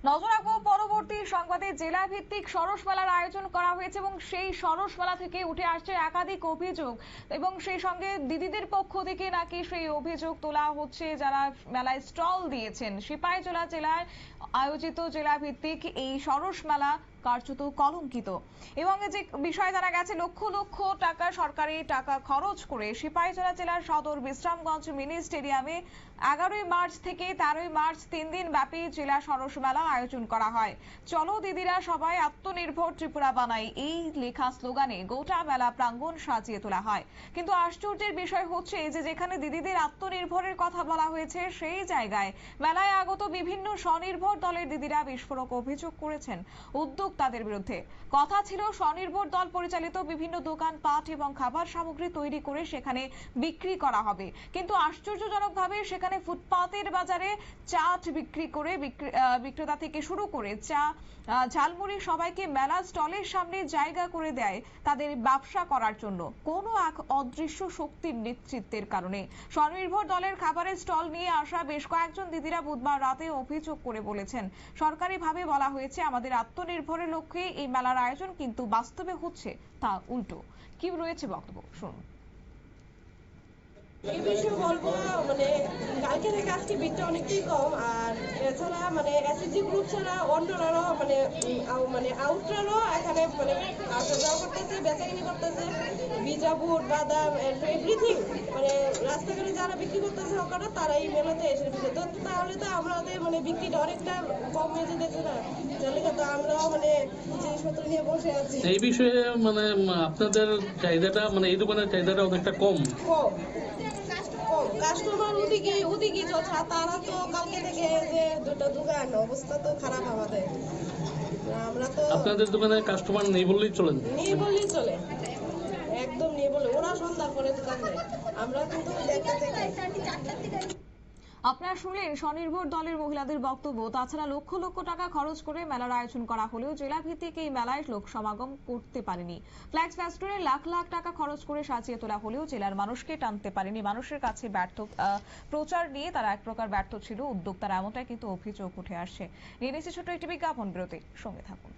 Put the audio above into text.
নজর রাখবো পরবর্তী সংবাদে। জেলা ভিত্তিক সরস মেলার আয়োজন করা হয়েছে এবং সেই সরস মেলা থেকে উঠে আসছে একাধিক অভিযোগ এবং সেই সঙ্গে দিদিদের পক্ষ থেকে নাকি সেই অভিযোগ তোলা হচ্ছে যারা মেলায় স্টল দিয়েছেন। সিপাহীজলা জেলায় আয়োজিত জেলা ভিত্তিক এই সরস মেলা কার্যত কলঙ্কিত এবং যে বিষয় জানা গেছে, লক্ষ লক্ষ টাকা সরকারি টাকা খরচ করে সিপাহীজলা জেলার সদর বিশ্রামগঞ্জ মিনি স্টেডিয়ামে 11ই মার্চ থেকে 13ই মার্চ 3 দিন ব্যাপী জেলা সরস মেলা আয়োজন করা হয়। চলো দিদিরা সবাই আত্মনির্ভর ত্রিপুরা বানাই, এই লেখা স্লোগানে গোটা মেলা প্রাঙ্গণ সাজিয়ে তোলা হয়। কিন্তু আশ্চর্যের বিষয় হচ্ছে যে যেখানে দিদিদের আত্মনির্ভরের কথা বলা হয়েছে, সেই জায়গায় মেলায় আগত বিভিন্ন স্বনির্ভর দলের দিদিরা বিস্ফোরক অভিযোগ করেছেন উদ্যোক্তাদের বিরুদ্ধে। কথা ছিল স্বনির্ভর দল পরিচালিত বিভিন্ন দোকানপাট এবং খাবার সামগ্রী তৈরি করে সেখানে বিক্রি করা হবে, কিন্তু আশ্চর্যজনকভাবে সেখানে ফুটপাতের বাজারে চাট বিক্রি করে বিক্রেতা থেকে শুরু করে চা ঝালমুড়ি সবাইকে মেলা স্টলের সামনে জায়গা করে দেয় তাদের ব্যবসা করার জন্য কোনো এক অদৃশ্য শক্তির নেতৃত্বের কারণে। স্বনির্ভর দলের খাবারের স্টল নিয়ে আসা বেশ কয়েকজন দিদিরা বুধবার রাতে অভিযোগ করে বলেছেন, সরকারিভাবে বলা হয়েছে আমাদের আত্মনির্ভরের লক্ষ্যে এই মেলার আয়োজন, কিন্তু বাস্তবে হচ্ছে তা উল্টো। কি রয়েছে বক্তব্য শুনুন। এই বিষয়ে বলবো মানে কালকে থেকে আজকে ভিড়টা অনেকটাই কম। আর এছাড়া মানে এসএসজি গ্রুপ ছাড়া অন্যরাও মানে আউটরারও এখানে মানে আসা যাওয়া করতেছে, বেচাকিনি করতেছে, ভিজা বুট বাদাম এভরিথিং মানে রাস্তাঘাটে যারা বিক্রি করতেছে ওখানে তারা এই মেলাতে এসেছে। তো তাহলে তো আমাদের মানে বিক্রিটা অনেকটা কম হয়ে যেতেছে না, তাহলে তো আমরাও মানে জিনিসপত্র নিয়ে বসে আছি। এই বিষয়ে মানে আপনাদের চাহিদাটা মানে এই দোকানের চাহিদাটা অনেকটা কম। কাস্টমার ওদিকে চলছে, তারা তো কালকে থেকে যে দুটো দোকান অবস্থা তো খারাপ আমাদের। আমরা তো আপনাদের দোকানে কাস্টমার নেই বললেই চলেন, নেই বললেই চলে, একদম নেই বলে ওরা সন্ধ্যার পরে দোকান দেয়, আমরা কিন্তু দেখতে থেকে। আপনারা শুনলেন স্বনির্ভর দলের মহিলাদের বক্তব্য। তাছাড়া লক্ষ লক্ষ টাকা খরচ করে মেলার আয়োজন করা হলেও জেলা ভিত্তিক এই মেলায় লোক সমাগম করতে পারেনি। ফ্ল্যাক্স ফেস্টুনে লাখ লাখ টাকা খরচ করে সাজিয়ে তোলা হলেও জেলার মানুষকে টানতে পারেনি। মানুষের কাছে প্রচার নিয়ে তারা এক প্রকার ব্যর্থ ছিল উদ্যোক্তারা, এমনটাই কিন্তু অভিযোগ উঠে আসছে। নিয়ে নিচ্ছে ছোট্ট একটি বিজ্ঞাপন বিরতি, সঙ্গে থাকুন।